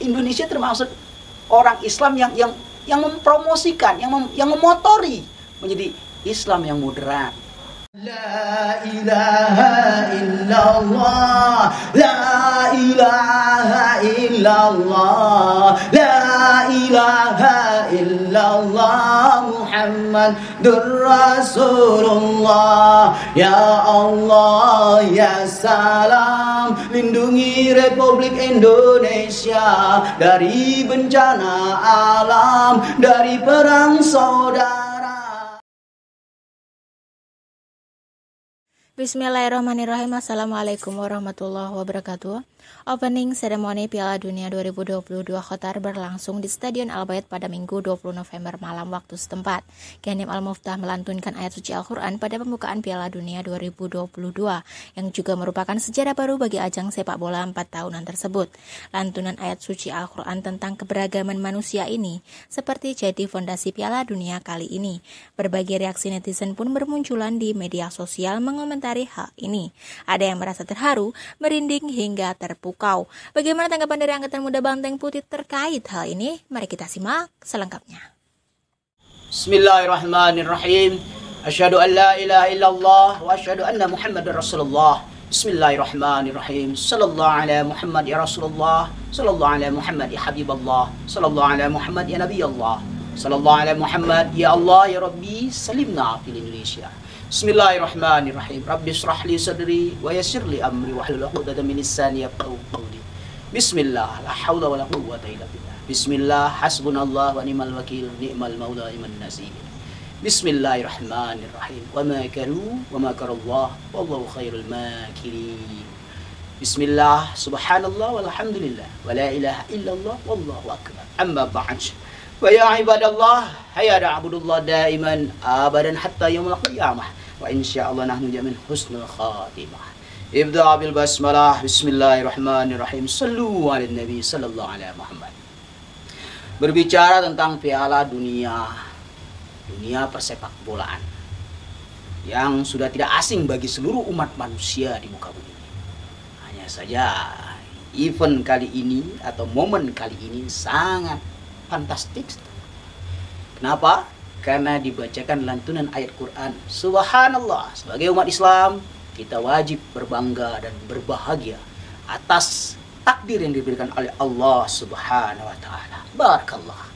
Indonesia termasuk orang Islam yang mempromosikan, yang memotori menjadi Islam yang moderat. La ilaha illallah, la ilaha illallah, la ilaha illallah, Muhammadur Rasulullah. Ya Allah, ya salam, lindungi Republik Indonesia dari bencana alam, dari perang saudara. Bismillahirrahmanirrahim. Assalamualaikum warahmatullahi wabarakatuh. Opening seremoni Piala Dunia 2022 Qatar berlangsung di Stadion Al-Bayt pada Minggu 20 November malam waktu setempat. Ghanim Al-Muftah melantunkan ayat suci Al-Quran pada pembukaan Piala Dunia 2022 yang juga merupakan sejarah baru bagi ajang sepak bola 4 tahunan tersebut. Lantunan ayat suci Al-Quran tentang keberagaman manusia ini seperti jadi fondasi Piala Dunia kali ini. Berbagai reaksi netizen pun bermunculan di media sosial mengomentari hal ini. Ada yang merasa terharu, merinding hingga terpukau. Bagaimana tanggapan dari Angkatan Muda Banteng Putih terkait hal ini? Mari kita simak selengkapnya. Bismillahirrahmanirrahim. Asyhadu an la ilaha illallah wa asyhadu anna Muhammadar Rasulullah. Bismillahirrahmanirrahim. Sallallahu ala Muhammad ya Rasulullah. Sallallahu ala Muhammad ya Habiballah. Sallallahu ala Muhammad ya Nabi Allah. Sallallahu ala Muhammad ya Allah ya Rabbi. Salimna fil Indonesia. Bismillahirrahmanirrahim. Rabbi shrah li sadri wa yassir li amri wahlul 'uqdatam min lisani yafqahu qawli. Bismillah, la haula wala quwwata illa billah. Bismillah, hasbunallah wa ni'mal wakil, ni'mal maula ni'man nasir. Bismillahirrahmanirrahim. Wa makaru wa makarallah wallahu khairul makirin. Bismillah, subhanallah walhamdulillah wa la ilaha illallah wallahu akbar. Amma ba'd. Wa ya ibadallah, hayya na'budullah daiman abadan hatta yaumil qiyamah. Wa insyaallah nahnu jamin husnul khatimah. Ibda' bil basmalah. Bismillahirrahmanirrahim. Sallu 'alan nabi sallallahu alaihi Muhammad. Berbicara tentang Piala Dunia persepak bolaan yang sudah tidak asing bagi seluruh umat manusia di muka bumi. Hanya saja event kali ini atau momen kali ini sangat fantastik. Kenapa? Karena dibacakan lantunan ayat Quran. Subhanallah, sebagai umat Islam kita wajib berbangga dan berbahagia atas takdir yang diberikan oleh Allah Subhanahu wa taala. Barakallah.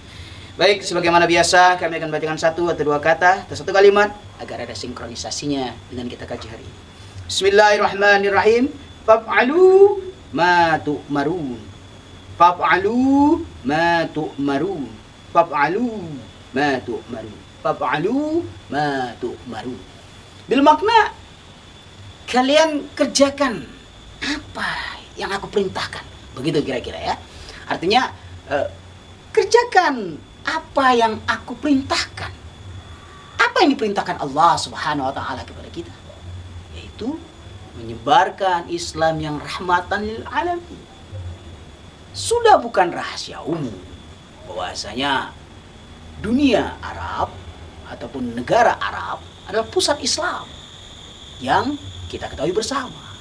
Baik, sebagaimana biasa kami akan bacakan satu atau dua kata atau satu kalimat agar ada sinkronisasinya dengan kita kaji hari ini. Bismillahirrahmanirrahim. Faf'alu ma tu'marun. Faf'alu ma tu'marun. Faf'alu ma tu'marun. Faf'alu ma tu'marun. Bil makna kalian kerjakan apa yang aku perintahkan. Begitu kira-kira ya. Artinya kerjakan apa yang aku perintahkan. Apa yang diperintahkan Allah Subhanahu wa taala kepada kita? Yaitu menyebarkan Islam yang rahmatan lil alamin. Sudah bukan rahasia umum bahwasanya dunia Arab ataupun negara Arab adalah pusat Islam yang kita ketahui bersama.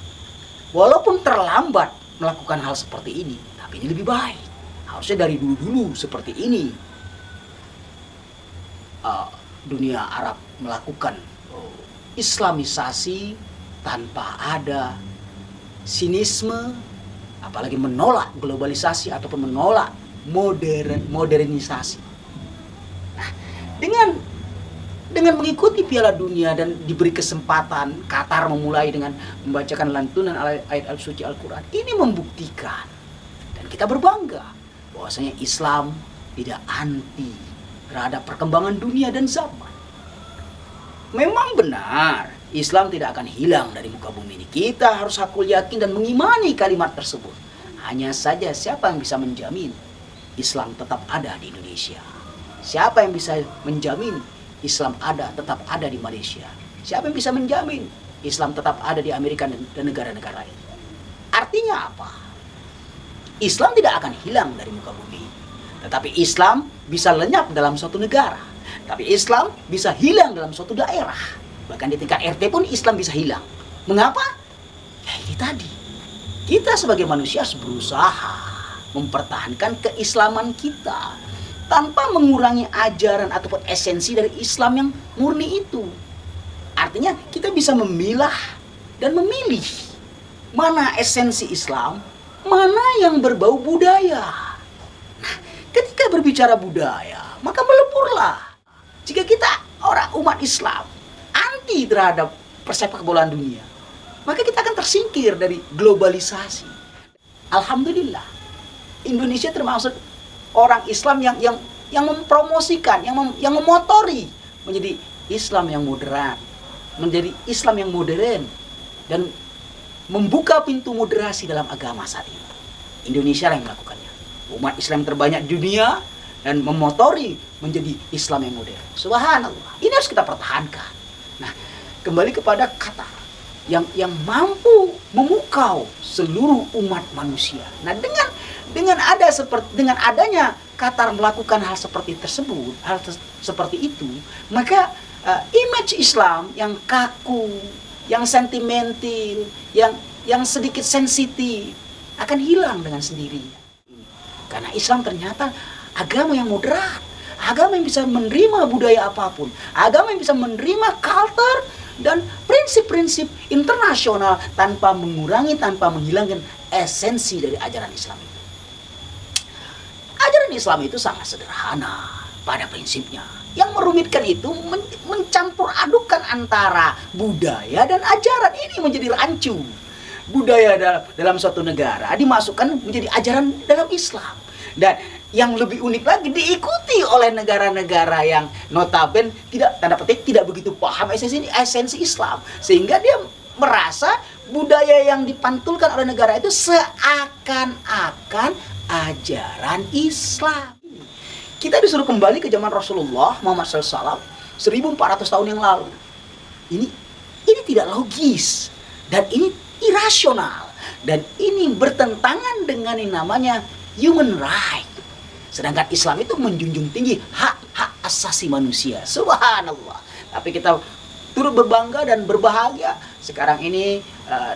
Walaupun terlambat melakukan hal seperti ini, tapi ini lebih baik. Harusnya dari dulu-dulu seperti ini dunia Arab melakukan Islamisasi tanpa ada sinisme, apalagi menolak globalisasi ataupun menolak modernisasi. Nah, dengan mengikuti Piala Dunia dan diberi kesempatan, Qatar memulai dengan membacakan lantunan ayat suci Al-Quran, ini membuktikan dan kita berbangga bahwasanya Islam tidak anti terhadap perkembangan dunia dan zaman. Memang benar, Islam tidak akan hilang dari muka bumi ini. Kita harus hakul yakin dan mengimani kalimat tersebut. Hanya saja siapa yang bisa menjamin Islam tetap ada di Indonesia? Siapa yang bisa menjamin Islam tetap ada di Malaysia? Siapa yang bisa menjamin Islam tetap ada di Amerika dan negara-negara lain? Artinya apa? Islam tidak akan hilang dari muka bumi. Tetapi Islam bisa lenyap dalam suatu negara. Tapi Islam bisa hilang dalam suatu daerah. Bahkan di tingkat RT pun Islam bisa hilang. Mengapa? Ya ini tadi. Kita sebagai manusia harus berusaha mempertahankan keislaman kita tanpa mengurangi ajaran ataupun esensi dari Islam yang murni itu. Artinya kita bisa memilah dan memilih mana esensi Islam, mana yang berbau budaya. Nah, ketika berbicara budaya, maka meleburlah. Jika kita orang umat Islam anti terhadap persepak bolaan dunia, maka kita akan tersingkir dari globalisasi. Alhamdulillah, Indonesia termasuk orang Islam yang mempromosikan, yang memotori menjadi Islam yang moderat, menjadi Islam yang modern, dan membuka pintu moderasi dalam agama saat ini. Indonesia lah yang melakukannya. Umat Islam terbanyak di dunia dan memotori menjadi Islam yang modern. Subhanallah. Ini harus kita pertahankan. Nah, kembali kepada kata yang mampu memukau seluruh umat manusia. Nah, dengan adanya Qatar melakukan hal seperti tersebut, seperti itu, maka image Islam yang kaku, yang sentimental, yang sedikit sensitif akan hilang dengan sendirinya. Karena Islam ternyata agama yang moderat, agama yang bisa menerima budaya apapun, agama yang bisa menerima culture dan prinsip-prinsip internasional tanpa mengurangi, tanpa menghilangkan esensi dari ajaran Islam itu. Ajaran Islam itu sangat sederhana pada prinsipnya. Yang merumitkan itu mencampur adukan antara budaya dan ajaran. Ini menjadi rancu. Budaya dalam suatu negara dimasukkan menjadi ajaran dalam Islam. Dan yang lebih unik lagi diikuti oleh negara-negara yang notabene tidak begitu paham esensi Islam, sehingga dia merasa budaya yang dipantulkan oleh negara itu seakan-akan ajaran Islam. Kita disuruh kembali ke zaman Rasulullah Muhammad SAW 1400 tahun yang lalu. Ini tidak logis dan ini irasional dan ini bertentangan dengan yang namanya human right. Sedangkan Islam itu menjunjung tinggi hak-hak asasi manusia. Subhanallah. Tapi kita turut berbangga dan berbahagia. Sekarang ini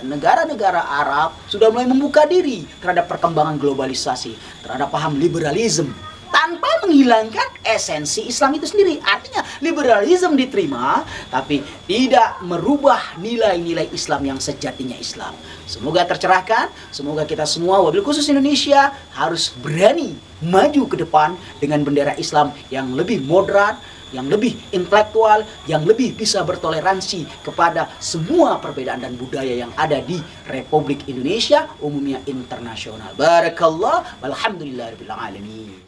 negara-negara Arab sudah mulai membuka diri terhadap perkembangan globalisasi, terhadap paham liberalisme, tanpa menghilangkan esensi Islam itu sendiri. Artinya liberalisme diterima, tapi tidak merubah nilai-nilai Islam yang sejatinya Islam. Semoga tercerahkan, semoga kita semua, wabil khusus Indonesia, harus berani maju ke depan dengan bendera Islam yang lebih moderat, yang lebih intelektual, yang lebih bisa bertoleransi kepada semua perbedaan dan budaya yang ada di Republik Indonesia, umumnya internasional. Barakallah, walhamdulillahirabbil alamin.